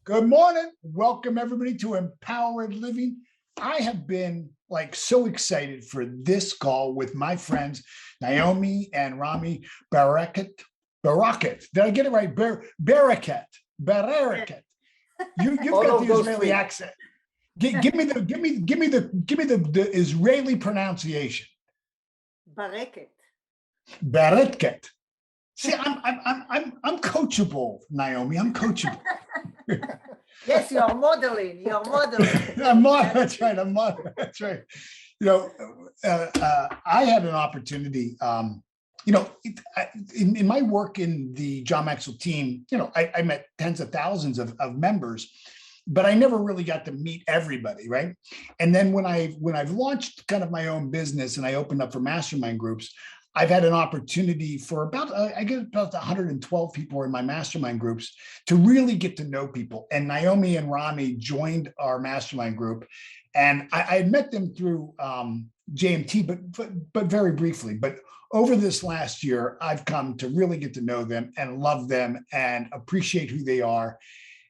Good morning. Welcome everybody to Empowered Living. I have been so excited for this call with my friends, Naomi and Rami. Bareket. Did I get it right? Bareket. You've got the Israeli accent. Give me the Israeli pronunciation. Bareket. See, I'm coachable, Naomi. I'm coachable. Yes, you're modeling. That's right. That's right. I had an opportunity. In my work in the John Maxwell team, I met tens of thousands of members, but I never really got to meet everybody, right? And then when I've launched kind of my own business and I opened up for mastermind groups, I've had an opportunity for about 112 people in my mastermind groups to really get to know people. And Naomi and Rami joined our mastermind group, and I had met them through JMT, but very briefly. But over this last year, I've come to really get to know them and love them and appreciate who they are.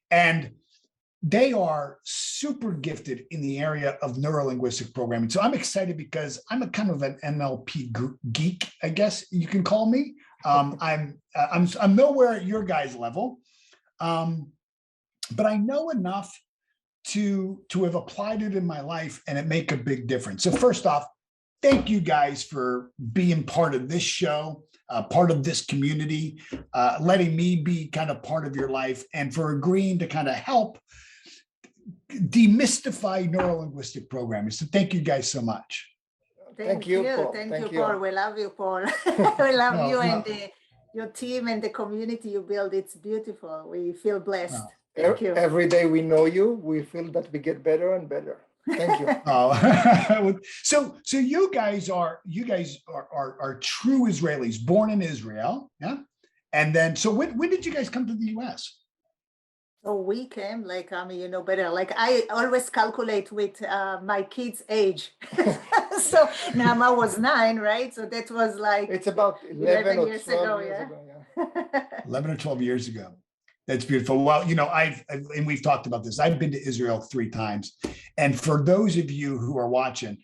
And they are super gifted in the area of neuro-linguistic programming. So I'm excited because I'm a kind of an NLP geek, I guess you can call me. I'm nowhere at your guys' level, but I know enough to have applied it in my life and it make a big difference. So first off, thank you guys for being part of this show, part of this community, letting me be kind of part of your life, and for agreeing to kind of help demystify neuro-linguistic programming. So thank you guys so much. Thank you, Paul. We love you, Paul. We love you and your team and the community you build. It's beautiful. We feel blessed. Thank you. Every day we know you, we feel that we get better and better. Thank you. So you guys are true Israelis, born in Israel, yeah? And then, so when did you guys come to the US? So we came, better. I always calculate with my kids' age. So Nama was 9, right? So that was it's about 11 or years 12 ago, years ago, yeah. 11 or 12 years ago. That's beautiful. Well, and we've talked about this. I've been to Israel 3 times. And for those of you who are watching,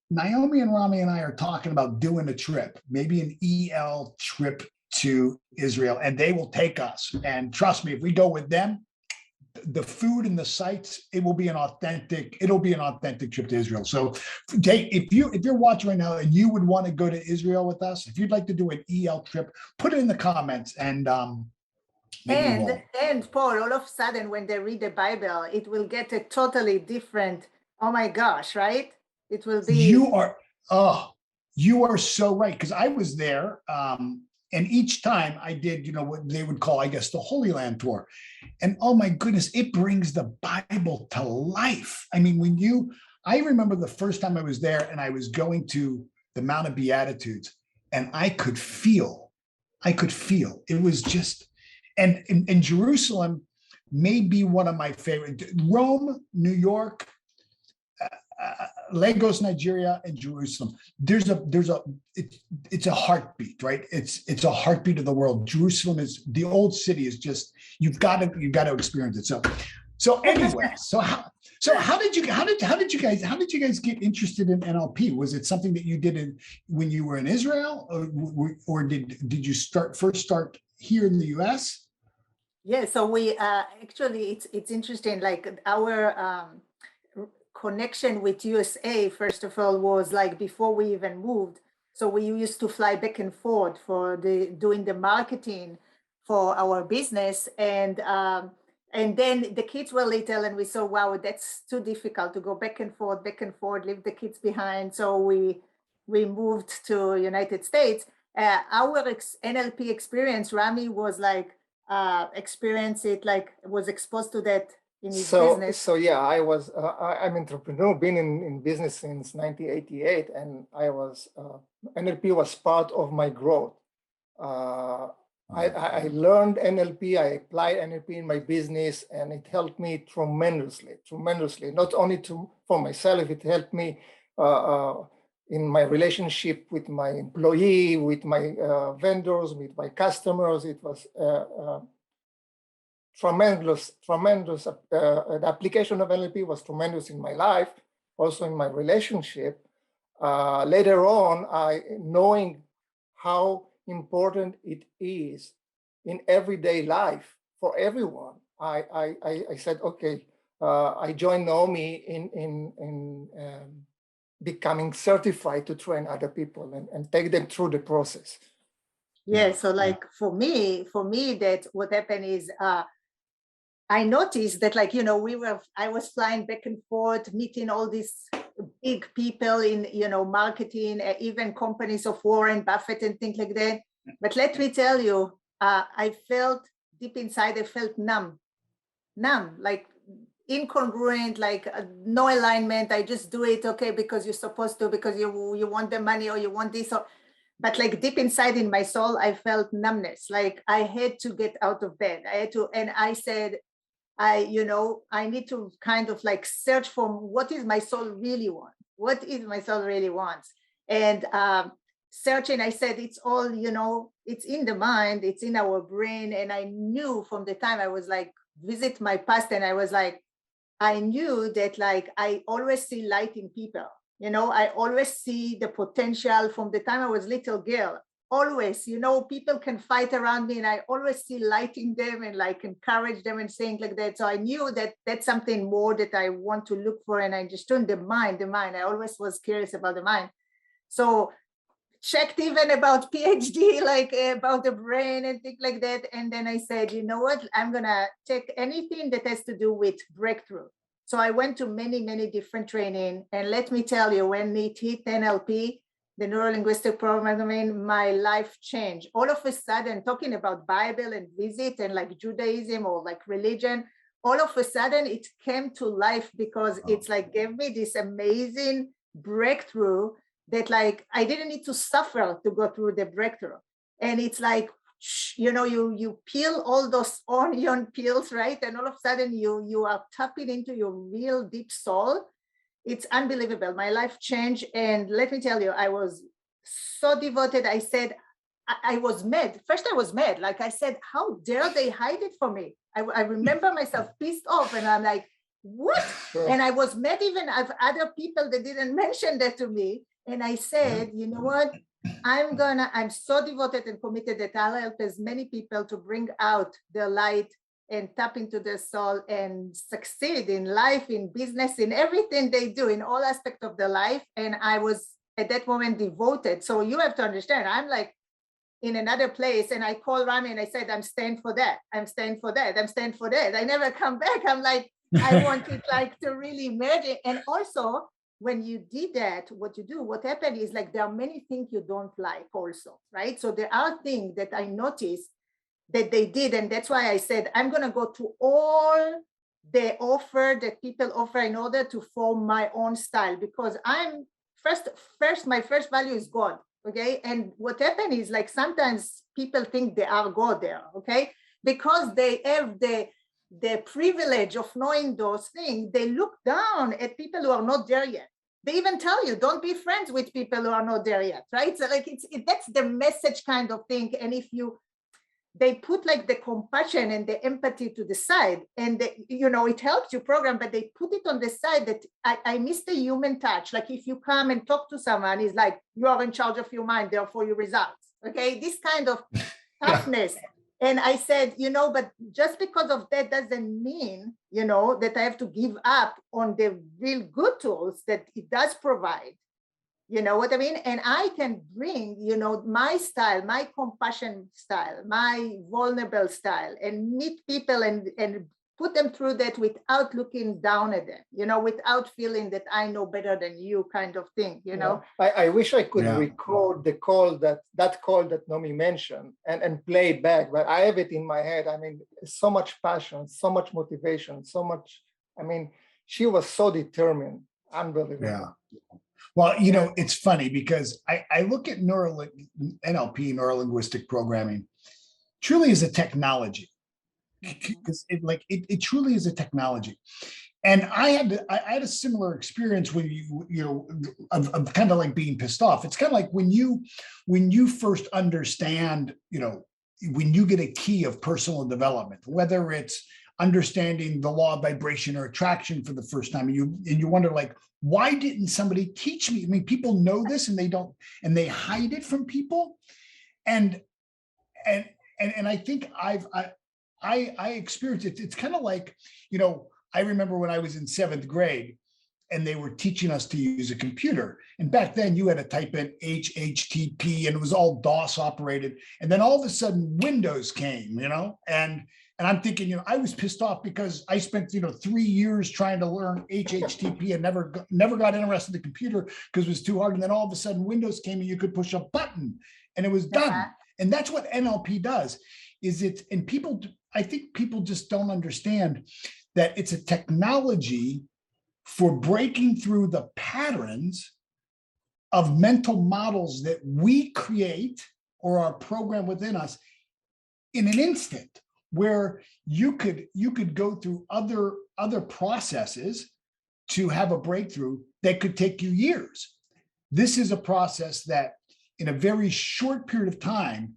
Naomi and Rami and I are talking about doing a trip, maybe an EL trip to Israel, and they will take us. And trust me, if we go with them, the food and the sights, it'll be an authentic trip to Israel. So if you're watching right now and you would want to go to Israel with us, if you'd like to do an EL trip, put it in the comments and Paul, all of a sudden when they read the Bible, it will get a totally different, oh my gosh, right? It will be. You are so right. Because I was there, and each time I did, what they would call, I guess, the Holy Land tour. And oh my goodness, it brings the Bible to life. I mean, I remember the first time I was there and I was going to the Mount of Beatitudes, and I could feel, it was just, and in Jerusalem may be one of my favorite. Rome, New York, Lagos, Nigeria, and Jerusalem. It's a heartbeat, right? It's a heartbeat of the world. Jerusalem is the old city. Is just you've got to experience it. So anyway, how did you guys get interested in NLP? Was it something that you did when you were in Israel, or did you first start here in the US? Yeah, so we actually it's interesting. Like our connection with USA, first of all, was before we even moved. So we used to fly back and forth for doing the marketing for our business, and then the kids were little, and we saw, wow, that's too difficult to go back and forth, leave the kids behind. So we moved to United States. Our NLP experience, Rami was experience it, was exposed to that in his business. So yeah, I'm an entrepreneur, been in business since 1988, and NLP was part of my growth. I learned NLP, I applied NLP in my business, and it helped me tremendously. Not only for myself, it helped me in my relationship with my employee, with my vendors, with my customers. It was tremendous. The application of NLP was tremendous in my life, also in my relationship. Later on, knowing how important it is in everyday life for everyone, I said, okay, I joined Naomi in becoming certified to train other people and take them through the process. Yeah, so like for me, that what happened is I noticed that, like, I was flying back and forth, meeting all these big people in, marketing, even companies of Warren Buffett and things like that. But let me tell you, I felt deep inside, I felt numb, like incongruent, like no alignment. I just do it, okay, because you're supposed to, because you want the money or you want this, but like deep inside in my soul, I felt numbness. Like I had to get out of bed. And I said, I need to kind of like search for what is my soul really want? What is my soul really wants? And searching, I said, it's all, it's in the mind, it's in our brain. And I knew from the time I was like, visit my past, and I was like, I knew that like, I always see light in people. I always see the potential from the time I was little girl. Always, people can fight around me and I always see light in them and like encourage them and saying like that. So I knew that that's something more that I want to look for. And I just turned the mind. I always was curious about the mind. So checked even about PhD, like about the brain and things like that. And then I said, you know what, I'm gonna take anything that has to do with breakthrough. So I went to many, many different training. And let me tell you, when it hit NLP, the neuro-linguistic programming, my life changed. All of a sudden, talking about Bible and visit and like Judaism or like religion, all of a sudden it came to life because it's like gave me this amazing breakthrough that like I didn't need to suffer to go through the breakthrough. And it's like, you peel all those onion peels, right? And all of a sudden you are tapping into your real deep soul. It's unbelievable. My life changed. And let me tell you, I was so devoted. I said, I was mad. First, I was mad. Like I said, how dare they hide it from me? I remember myself pissed off and I'm like, what? Sure. And I was mad even of other people that didn't mention that to me. And I said, you know what? I'm so devoted and committed that I'll help as many people to bring out their light and tap into their soul and succeed in life, in business, in everything they do, in all aspects of their life. And I was at that moment devoted. So you have to understand, I'm like in another place and I called Rami and I said, I'm staying for that. I'm staying for that. I'm staying for that. I never come back. I'm like, I want it like to really merge it. And also when you did that, what happened is like, there are many things you don't like also, right? So there are things that I noticed that they did. And that's why I said, I'm going to go to all the offer that people offer in order to form my own style, because I'm first, my first value is God. Okay. And what happened is like, sometimes people think they are God there. Okay. Because they have the privilege of knowing those things, they look down at people who are not there yet. They even tell you, don't be friends with people who are not there yet, right? So like that's the message kind of thing. And if they put like the compassion and the empathy to the side, and it helps you program, but they put it on the side that I miss the human touch. Like if you come and talk to someone, it's like, you are in charge of your mind, therefore your results. Okay, this kind of toughness. Yeah. And I said, but just because of that doesn't mean, that I have to give up on the real good tools that it does provide. You know what I mean? And I can bring, my style, my compassion style, my vulnerable style, and meet people and put them through that without looking down at them, without feeling that I know better than you kind of thing, I wish I could record the call that Naomi mentioned and play it back, but I have it in my head. I mean, so much passion, so much motivation, so much, she was so determined, unbelievable. Yeah. Well, it's funny because I look at NLP, neuro-linguistic programming, truly as a technology, because it truly is a technology. And I had a similar experience when of kind of like being pissed off. It's kind of like when you first understand, when you get a key of personal development, whether it's understanding the law of vibration or attraction for the first time, and you wonder, like, why didn't somebody teach me? I mean, people know this and they don't, and they hide it from people. And I think I experienced it. It's kind of like, I remember when I was in 7th grade and they were teaching us to use a computer. And back then you had to type in HTTP and it was all DOS operated. And then all of a sudden Windows came, and I'm thinking, I was pissed off because I spent, 3 years trying to learn HTTP and never got interested in the computer because it was too hard. And then all of a sudden Windows came and you could push a button and it was done. And that's what NLP does. I think people just don't understand that it's a technology for breaking through the patterns of mental models that we create or are programmed within us in an instant, where you could go through other processes to have a breakthrough that could take you years. This is a process that in a very short period of time,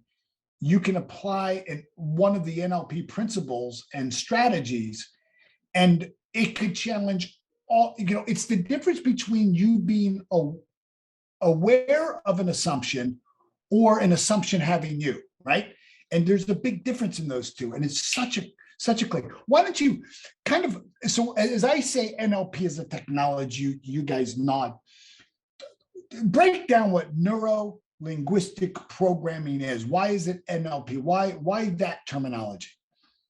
you can apply one of the NLP principles and strategies, and it could challenge all, it's the difference between you being aware of an assumption or an assumption having you, right? And there's a big difference in those two. And it's such a click. Why don't you so as I say, NLP is a technology, you guys nod, break down what neuro-linguistic programming is. Why is it NLP? Why that terminology?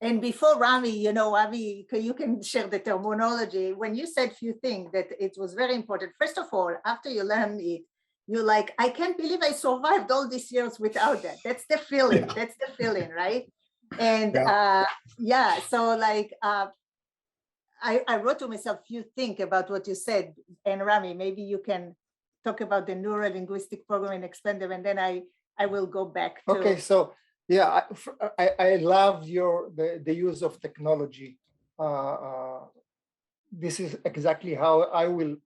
And before Rami, Rami, you can share the terminology. When you said few things that it was very important. First of all, after you learn it, you're like, I can't believe I survived all these years without that. That's the feeling. Yeah. That's the feeling, right? And so like, I wrote to myself, you think about what you said, and Rami, maybe you can talk about the neuro-linguistic programming, expand them, and then I will go back to. Okay, so yeah, I love the use of technology. This is exactly how I will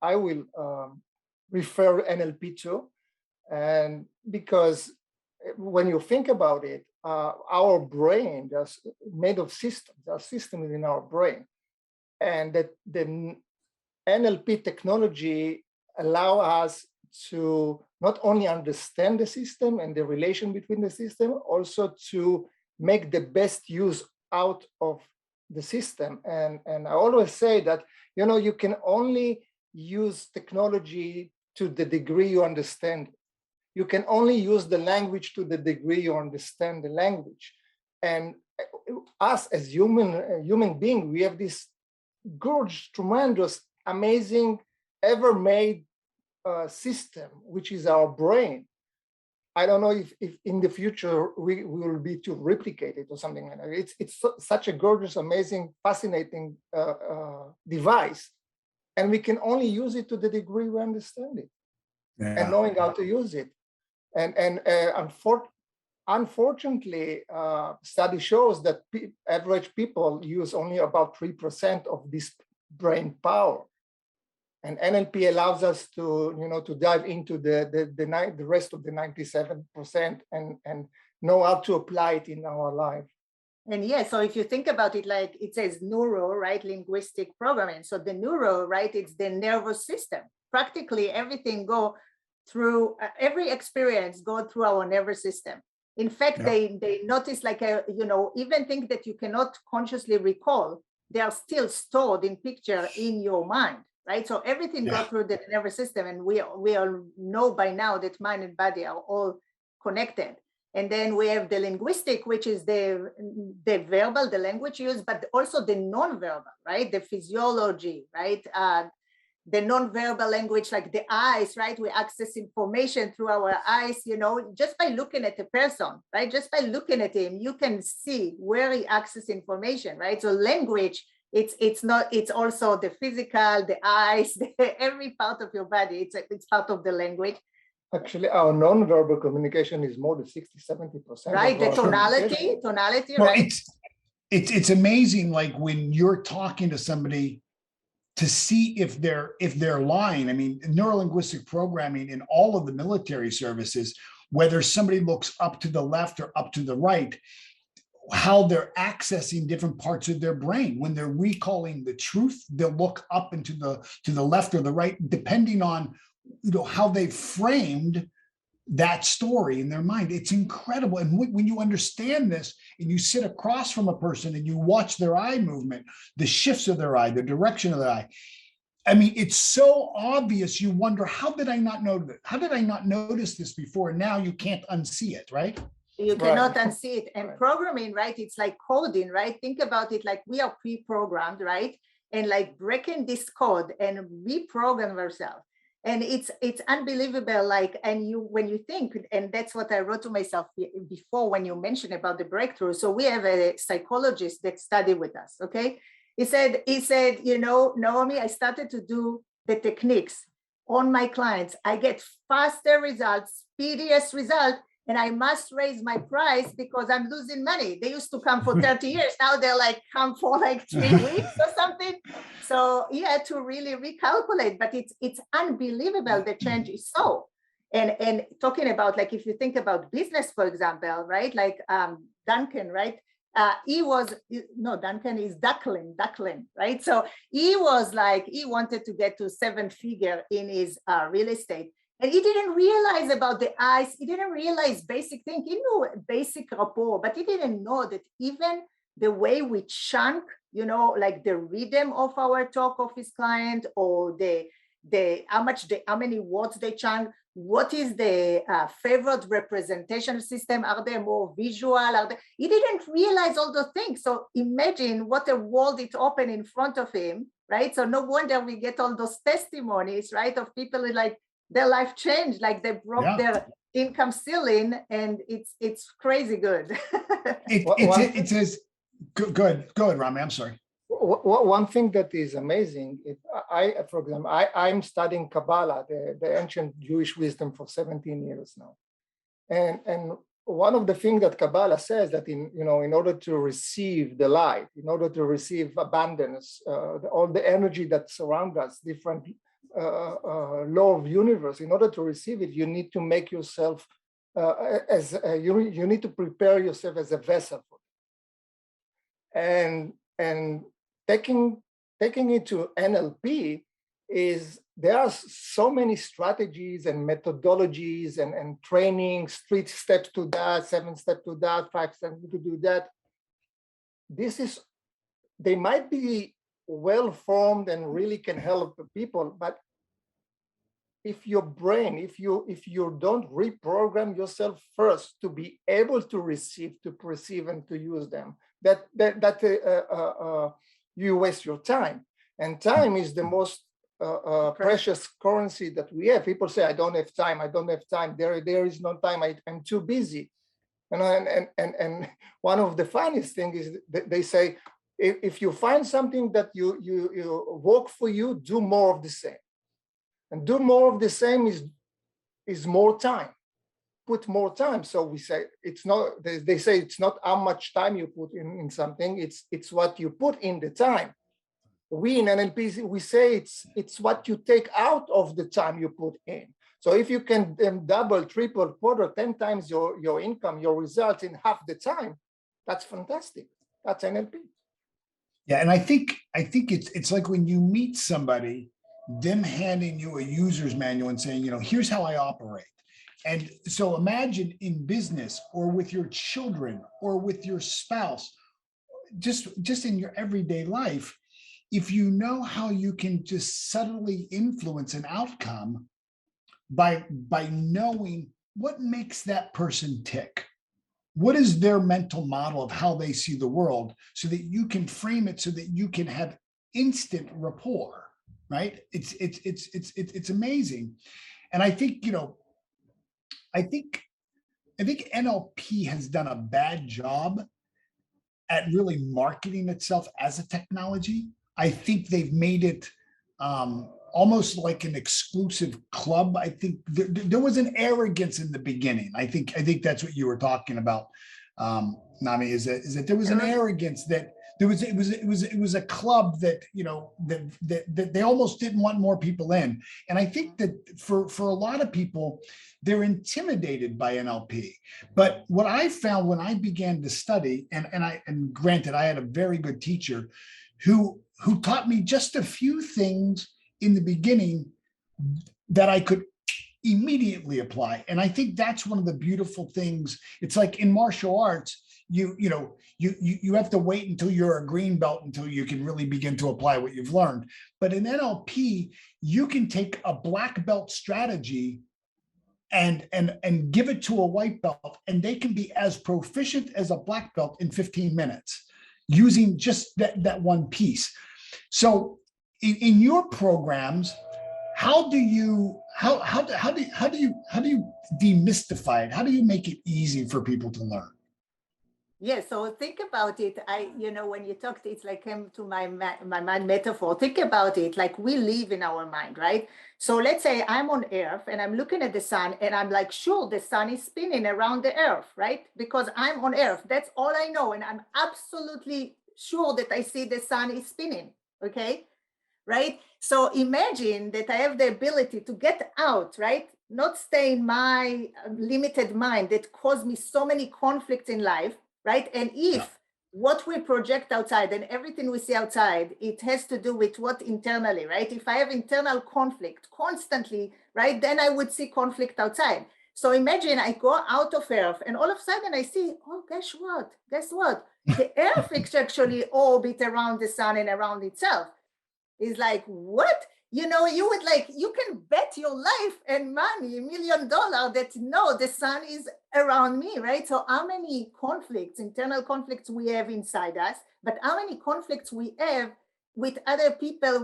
refer NLP to, and because when you think about it, our brain is made of systems. There are systems in our brain, and that the NLP technology allow us to not only understand the system and the relation between the system, also to make the best use out of the system. And I always say that, you can only use technology to the degree you understand it. You can only use the language to the degree you understand the language. And us as human being, we have this gorgeous, tremendous, amazing, ever-made system, which is our brain. I don't know if in the future we will be to replicate it or something like that. It's such a gorgeous, amazing, fascinating device, and we can only use it to the degree we understand it and knowing how to use it. And unfortunately, study shows that average people use only about 3% of this brain power. And NLP allows us to dive into the rest of the 97% and know how to apply it in our life. And yeah, so if you think about it, like it says neuro, right, linguistic programming. So the neuro, right, it's the nervous system. Practically everything through every experience go through our nervous system. In fact, they notice like even things that you cannot consciously recall, they are still stored in picture in your mind. Right, so everything goes through the nervous system, and we all know by now that mind and body are all connected. And then we have the linguistic, which is the verbal, the language used, but also the non-verbal, right? The physiology, right? The non-verbal language, like the eyes, right? We access information through our eyes, just by looking at a person, right? Just by looking at him, you can see where he accesses information, right? So language. It's also the physical, the eyes, every part of your body. It's part of the language. Actually, our non-verbal communication is more than 60-70%. Right, the tonality, well, right? It's amazing, like when you're talking to somebody to see if they're lying. I mean, neuro-linguistic programming in all of the military services, whether somebody looks up to the left or up to the right, how they're accessing different parts of their brain. When they're recalling the truth, they'll look up and to the left or the right, depending on, you know, how they framed that story in their mind. It's incredible. And when you understand this and you sit across from a person and you watch their eye movement, the shifts of their eye, the direction of their eye, I mean, it's so obvious. You wonder, how did I not know that? How did I not notice this before? And now you can't unsee it, right? You cannot unsee it. And programming, right? It's like coding, right? Think about it like we are pre-programmed, right? And like breaking this code and reprogram ourselves. And it's unbelievable. Like, and you, when you think, and that's what I wrote to myself before when you mentioned about the breakthrough. So we have a psychologist that studied with us. Okay. He said, you know, Naomi, I started to do the techniques on my clients. I get faster results, speediest result, and I must raise my price because I'm losing money. They used to come for 30 years. Now they're like, come for like 3 weeks or something. So he had to really recalculate, but it's unbelievable. The change is so. And talking about, like, if you think about business, for example, right? Like Duncan, right? Duncan is Duckling, right? So he was like, he wanted to get to 7-figure in his real estate. And he didn't realize about the eyes. He didn't realize basic thing. He knew basic rapport, but he didn't know that even the way we chunk, you know, like the rhythm of our talk of his client, or how many words they chunk, what is the favorite representation system? Are they more visual? He didn't realize all those things. So imagine what a world it opened in front of him, right? So no wonder we get all those testimonies, right, of people like their life changed, like they broke their income ceiling, and it's crazy good. It says, go ahead, Rami, I'm sorry. One thing that is amazing, for example, I'm studying Kabbalah, the ancient Jewish wisdom, for 17 years now. And one of the things that Kabbalah says that in order to receive the light, in order to receive abundance, all the energy that surrounds us, different law of universe, in order to receive it, you need to make yourself you need to prepare yourself as a vessel for it. And taking it to NLP is, there are so many strategies and methodologies and training, 3 steps to that, 7 steps to that, 5 steps to do that. They might be well formed and really can help the people, but if your brain, if you don't reprogram yourself first to be able to receive, to perceive, and to use them, you waste your time. And time is the most precious currency that we have. People say, I don't have time. There is no time. I'm too busy. And one of the funniest things is that they say, if you find something that you work for you, do more of the same. And do more of the same is more time. Put more time. So we say it's not. They say it's not how much time you put in something. It's what you put in the time. We in NLP we say it's what you take out of the time you put in. So if you can double, triple, quarter, 10 times your income, your results in half the time, that's fantastic. That's NLP. Yeah, and I think it's like when you meet somebody, them handing you a user's manual and saying, here's how I operate. And so imagine in business or with your children or with your spouse, just in your everyday life, if you know how you can just subtly influence an outcome by knowing what makes that person tick. What is their mental model of how they see the world, so that you can frame it so that you can have instant rapport, right? It's amazing. And I think, I think NLP has done a bad job at really marketing itself as a technology. I think they've made it almost like an exclusive club. I think there was an arrogance in the beginning. I think that's what you were talking about, Nami, is that there was an arrogance that it was a club that, you know, that they almost didn't want more people in. And I think that for a lot of people, they're intimidated by NLP. But what I found when I began to study, and granted, I had a very good teacher who taught me just a few things in the beginning that I could immediately apply. And I think that's one of the beautiful things. It's like in martial arts, you have to wait until you're a green belt until you can really begin to apply what you've learned. But in NLP, you can take a black belt strategy and give it to a white belt, and they can be as proficient as a black belt in 15 minutes using just that one piece. So in your programs, how do you demystify it? How do you make it easy for people to learn? Yeah, so think about it. When you talked, it's like came to my mind metaphor. Think about it like we live in our mind, right? So let's say I'm on Earth and I'm looking at the sun and I'm like, sure, the sun is spinning around the Earth, right? Because I'm on Earth. That's all I know. And I'm absolutely sure that I see the sun is spinning, okay? Right? So imagine that I have the ability to get out, right? Not stay in my limited mind that caused me so many conflicts in life, right? And if what we project outside and everything we see outside, it has to do with what internally, right? If I have internal conflict constantly, right, then I would see conflict outside. So imagine I go out of Earth and all of a sudden I see, oh, guess what? The Earth is actually orbit around the sun and around itself. It's like, what? You can bet your life and money, $1 million, that no, the sun is around me, right? So how many conflicts, internal conflicts we have inside us, but how many conflicts we have with other people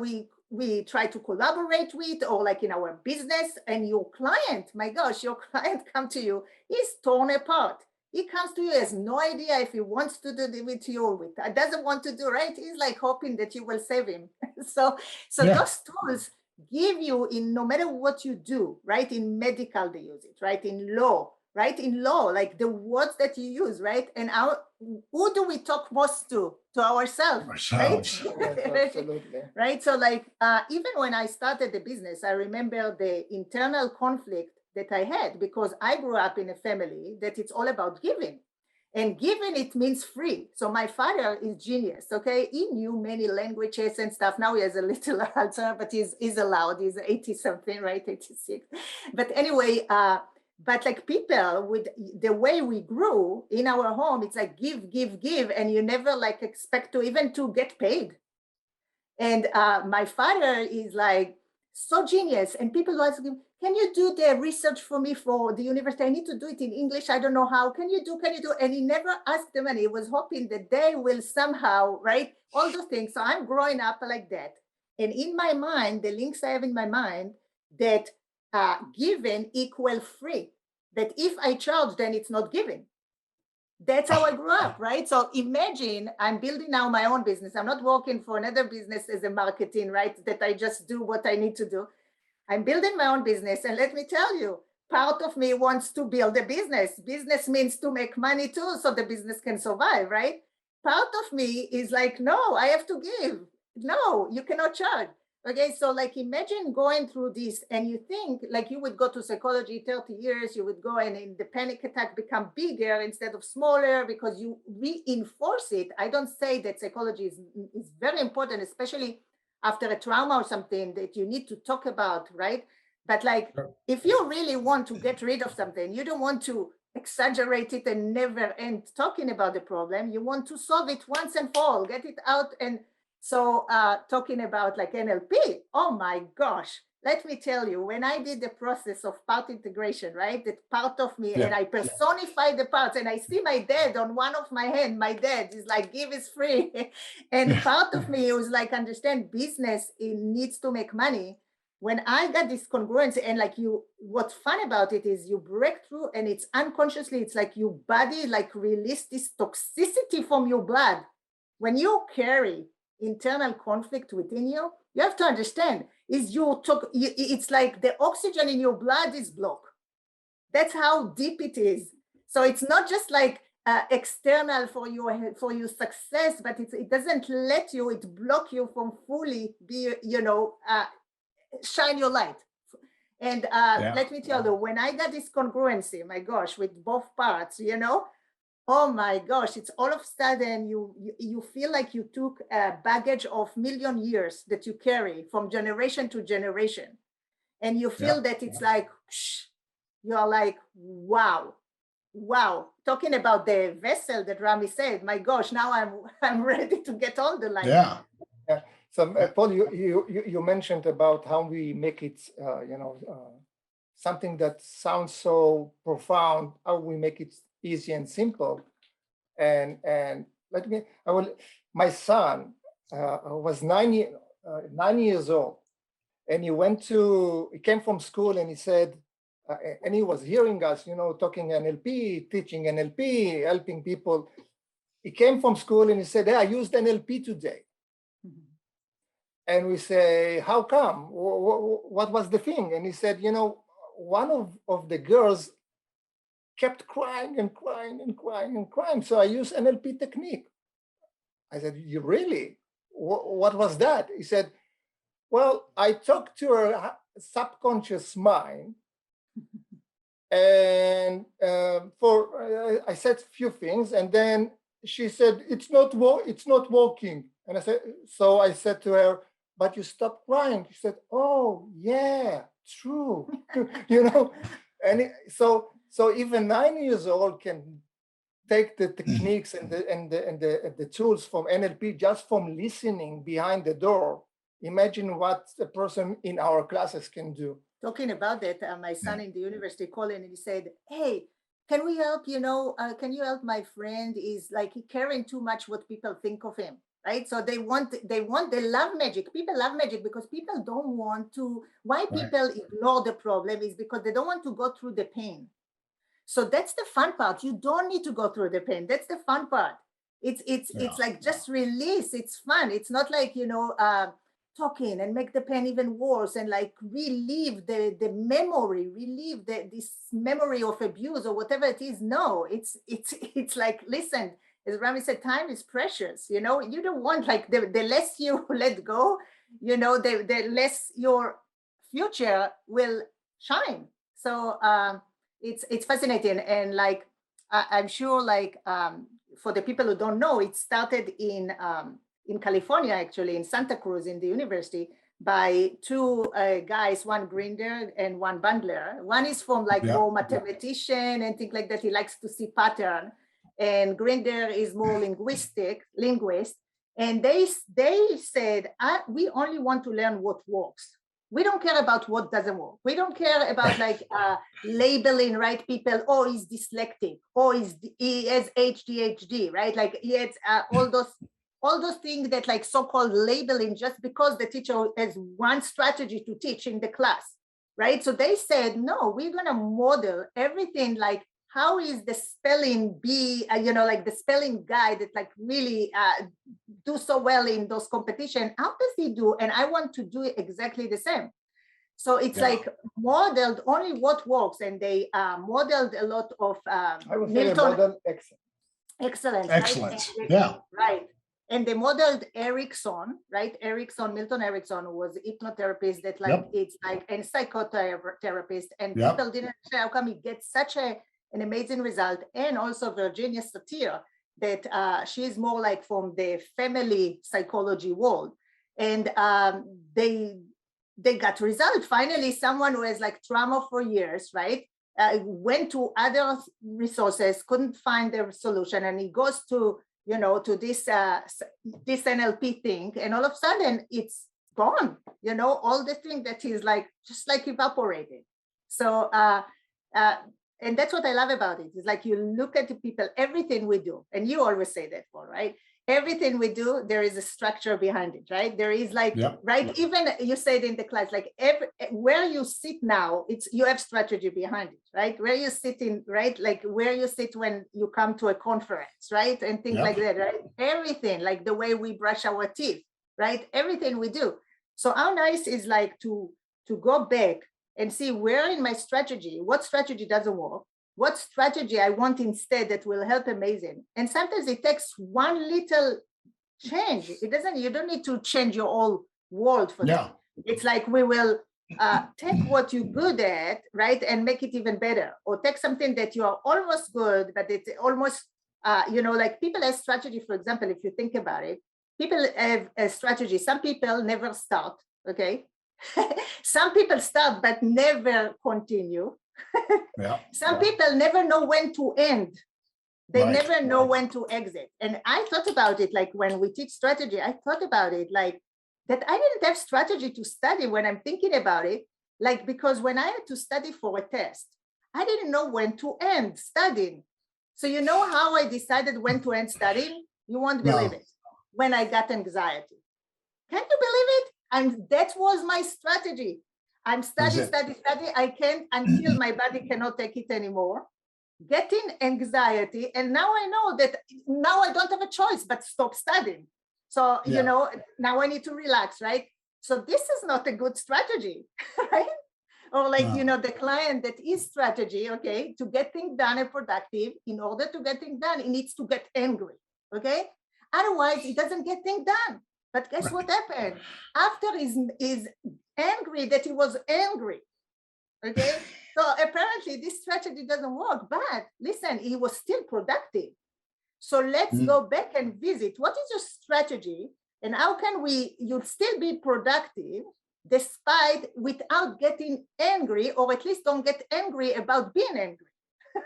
we try to collaborate with, or like in our business, and your client, my gosh, your client come to you, he's torn apart. He comes to you, has no idea if he wants to do it with you or with, doesn't want to do, right? He's like hoping that you will save him. So those tools give you, in no matter what you do, right? In medical, they use it, right? In law, right? In law, like the words that you use, right? And who do we talk most to? To ourselves, right? Yes, absolutely. Right? So like, even when I started the business, I remember the internal conflict that I had, because I grew up in a family that it's all about giving. And giving, it means free. So my father is genius, okay? He knew many languages and stuff. Now he has a little alter, but he's allowed. He's 80 something, right? 86. But anyway, but like people, with the way we grew in our home, it's like give, and you never like expect to even to get paid. And my father is like so genius, and people ask him, can you do the research for me for the university? I need to do it in English. I don't know how. Can you do? And he never asked them, and he was hoping that they will somehow, right? All those things. So I'm growing up like that. And in my mind, the links I have in my mind, that given equal free, that if I charge, then it's not giving. That's how I grew up, right? So imagine I'm building now my own business. I'm not working for another business as a marketing, right? That I just do what I need to do. I'm building my own business. And let me tell you, part of me wants to build a business. Business means to make money too, so the business can survive, right? Part of me is like, no, I have to give. No, you cannot charge. Okay, so like imagine going through this, and you think like you would go to psychology 30 years, you would go and in the panic attack become bigger instead of smaller because you reinforce it. I don't say that psychology is very important, especially after a trauma or something that you need to talk about, right? But like, if you really want to get rid of something, you don't want to exaggerate it and never end talking about the problem. You want to solve it once and for all, get it out. And so talking about like NLP, oh my gosh, let me tell you, when I did the process of part integration, right, that part of me, and I personify the parts, and I see my dad on one of my hand, my dad is like, give is free. And part of me was like, understand business, it needs to make money. When I got this congruence, and like what's fun about it is you break through, and it's unconsciously, it's like your body like release this toxicity from your blood. When you carry internal conflict within you, you have to understand it's like the oxygen in your blood is blocked. That's how deep it is. So it's not just like external for your success, but it doesn't let you, it block you from fully be, shine your light. And let me tell you, when I got this congruency, my gosh, with both parts, oh my gosh, it's all of a sudden you feel like you took a baggage of million years that you carry from generation to generation. And you feel that it's like, you're like, wow. Talking about the vessel that Rami said, my gosh, now I'm ready to get all the light. Yeah. So Paul, you mentioned about how we make it, something that sounds so profound, how we make it easy and simple. And my son was 9 years old, and he came from school and he said, and he was hearing us, talking NLP, teaching NLP, helping people. He came from school and he said, hey, I used NLP today. Mm-hmm. And we say, how come? What was the thing? And he said, one of the girls kept crying and crying and crying and crying. So I used NLP technique. I said, you really? What was that? He said, well, I talked to her subconscious mind. And I said a few things, and then she said, it's not working. And I said to her, but you stopped crying. She said, oh yeah, true. And so even 9 years old can take the techniques and the tools from NLP just from listening behind the door. Imagine what a person in our classes can do. Talking about that, my son in the university called in and he said, hey, can we help, can you help my friend is like caring too much what people think of him, right? So they love magic. People love magic because people don't want to, why people ignore the problem is because they don't want to go through the pain. So that's the fun part. You don't need to go through the pain. That's the fun part. It's like just release. It's fun. It's not like, talking and make the pain even worse and like relieve the memory, this memory of abuse or whatever it is. No, it's like, listen, as Rami said, time is precious. You don't want like the less you let go, the less your future will shine. So it's fascinating. And like, I'm sure like for the people who don't know, it started in California, actually, in Santa Cruz, in the university, by two guys, one grinder and one bundler. One is from like more mathematician and things like that. He likes to see pattern. And grinder is more linguist. And they said, we only want to learn what works. We don't care about what doesn't work. We don't care about like labeling, right? People, oh, he's dyslexic, oh, he has ADHD, right? Like he has all those things that like so-called labeling just because the teacher has one strategy to teach in the class, right? So they said, no, we're gonna model everything like how is the spelling bee, like the spelling guy that like really do so well in those competition, how does he do? And I want to do exactly the same. So it's like modeled only what works. And they modeled a lot of I would say model excellence. Excellence, right? Right. And they modeled Erickson, right? Milton Erickson was a hypnotherapist that like, it's like, and psychotherapist. And people didn't say, how come he gets such an amazing result? And also Virginia Satir, that she's more like from the family psychology world. And they got results. Finally, someone who has like trauma for years, right? Went to other resources, couldn't find the solution. And he goes to this NLP thing, and all of a sudden it's gone. All the thing that is like just like evaporated. So and that's what I love about it. It's like you look at the people, everything we do, and you always say that, Paul, right? Everything we do, there is a structure behind it, right? There is like, right? Even you said in the class, like where you sit now, you have strategy behind it, right? Where you sit in, right? Like where you sit when you come to a conference, right? And things like that, right? Everything, like the way we brush our teeth, right? Everything we do. So how nice is like to go back and see where in my strategy, what strategy doesn't work, what strategy I want instead that will help amazing. And sometimes it takes one little change. You don't need to change your whole world for that. It's like we will take what you're good at, right, and make it even better. Or take something that you are almost good, but it's almost, like people have strategy, for example, if you think about it, people have a strategy. Some people never start, okay? Some people start but never continue. Some people never know when to end. They never know when to exit. And I thought about it, like when we teach strategy, I thought about it like that I didn't have strategy to study when I'm thinking about it, like because when I had to study for a test, I didn't know when to end studying. So you know how I decided when to end studying? You won't believe it. When I got anxiety. Can you believe it? That was my strategy. I'm study. I can't until my body cannot take it anymore. Getting anxiety. And now I know that now I don't have a choice but stop studying. So, now I need to relax, right? So this is not a good strategy, right? Or like, the client that is strategy, okay, to get things done and productive, in order to get things done, it needs to get angry, okay? Otherwise, it doesn't get things done. But guess what happened? After he's angry that he was angry, okay? So apparently this strategy doesn't work, but listen, he was still productive. So let's go back and visit. What is your strategy? And how can you'll still be productive without getting angry, or at least don't get angry about being angry,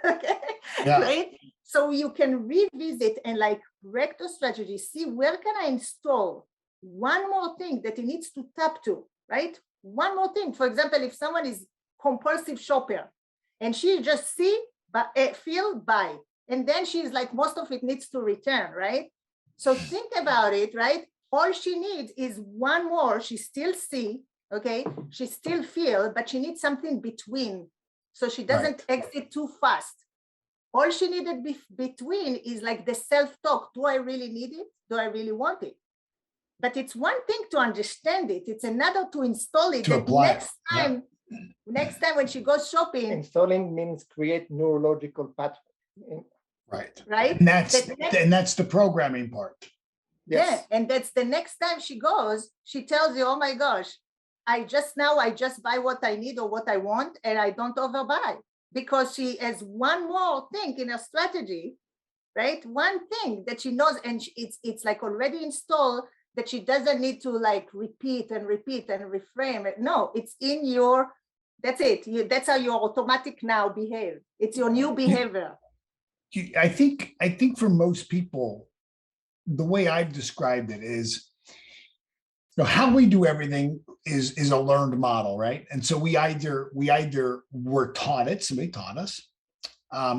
okay? Right? So you can revisit and like break the strategy, see where can I install one more thing that he needs to tap to, right? One more thing. For example, if someone is compulsive shopper and she just feel, buy, and then she's like, most of it needs to return, right? So think about it, right? All she needs is one more. She still see, okay? She still feel, but she needs something between, so she doesn't exit too fast. All she needed between is like the self-talk. Do I really need it? Do I really want it? But it's one thing to understand it. It's another to install it. To apply next time when she goes shopping. Installing means create neurological pathway. Right. And that's the programming part. Yes. Yeah. And that's the next time she goes, she tells you, oh my gosh, I just buy what I need or what I want, and I don't overbuy, because she has one more thing in her strategy, right? One thing that she knows, and it's like already installed, that she doesn't need to like repeat and reframe it. No, it's in your, that's it. That's how your automatic now behave. It's your new behavior. I think for most people, the way I've described it is, how we do everything is a learned model, right? And so we either were taught it, somebody taught us.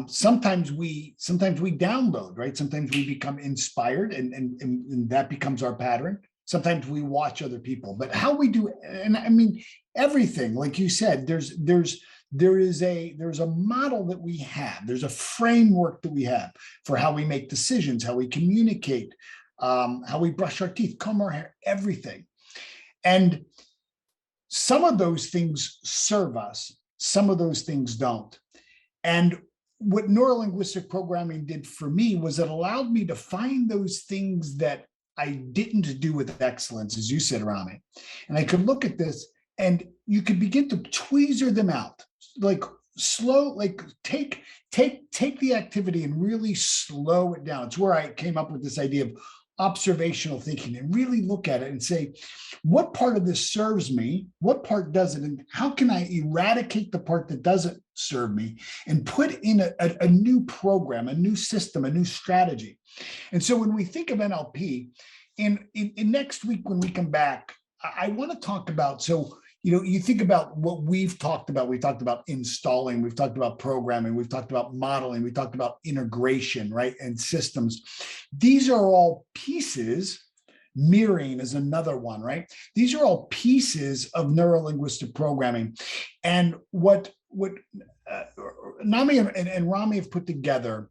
Sometimes we download, right? Sometimes we become inspired, and that becomes our pattern. Sometimes we watch other people, but how we do, and I mean everything, like you said, there's a model that we have. There's a framework that we have for how we make decisions, how we communicate, how we brush our teeth, comb our hair, everything. And some of those things serve us, some of those things don't. And what neurolinguistic programming did for me was it allowed me to find those things that I didn't do with excellence, as you said, Rami. And I could look at this, and you could begin to tweezer them out, like slow, like take the activity and really slow it down. It's where I came up with this idea of observational thinking, and really look at it and say, what part of this serves me? What part doesn't? And how can I eradicate the part that doesn't serve me and put in a new program, a new system, a new strategy? And so when we think of NLP, in next week, when we come back, I want to talk about, so, you think about what we've talked about. We talked about installing, we've talked about programming, we've talked about modeling, we talked about integration, right? And systems. These are all pieces. Mirroring is another one, right? These are all pieces of neurolinguistic programming. And what Naomi and Rami have put together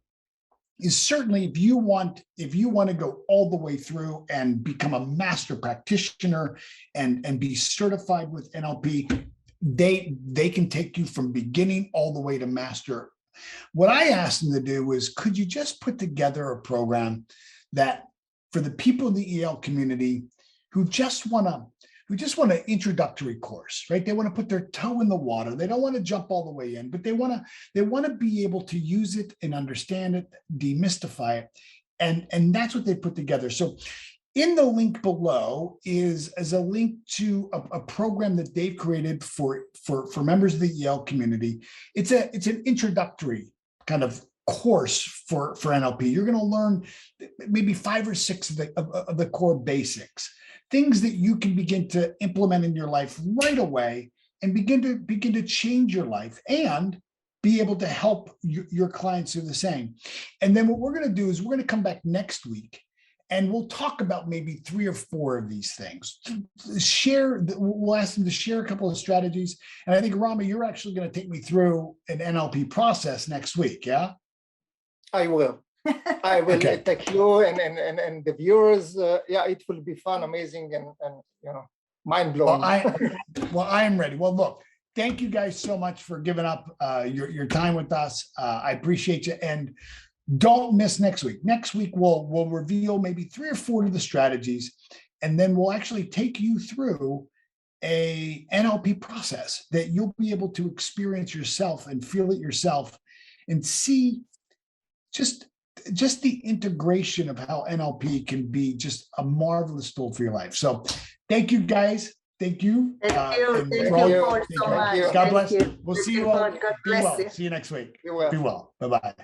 is certainly, if you want to go all the way through and become a master practitioner and be certified with NLP, they can take you from beginning all the way to master What I asked them to do was, could you just put together a program that for the people in the EL community who just want an introductory course, right? They want to put their toe in the water. They don't want to jump all the way in, but they want to be able to use it and understand it, demystify it. And that's what they put together. So in the link below is a link to a program that they've created for members of the EL community. It's an introductory kind of course for NLP. You're going to learn maybe 5 or 6 of the core basics, things that you can begin to implement in your life right away and begin to change your life and be able to help your clients do the same. And then what we're going to do is we're going to come back next week and we'll talk about maybe 3 or 4 of these things. We'll ask them to share a couple of strategies. And I think, Rami, you're actually going to take me through an NLP process next week, yeah? I will. I will Okay. take you and the viewers. Yeah, it will be fun, amazing, and mind blowing. Well, I am ready. Well, look, thank you guys so much for giving up your time with us. I appreciate you, and don't miss next week. Next week we'll reveal maybe 3 or 4 of the strategies, and then we'll actually take you through a NLP process that you'll be able to experience yourself and feel it yourself, and see just the integration of how NLP can be just a marvelous tool for your life. So thank you, guys. Thank you. Thank you. And Thank for all you your- so thank you. much. God Thank bless. you. We'll see you Looking all. forward. God Be bless well. you. See you next week. Be well. Be well. Bye-bye.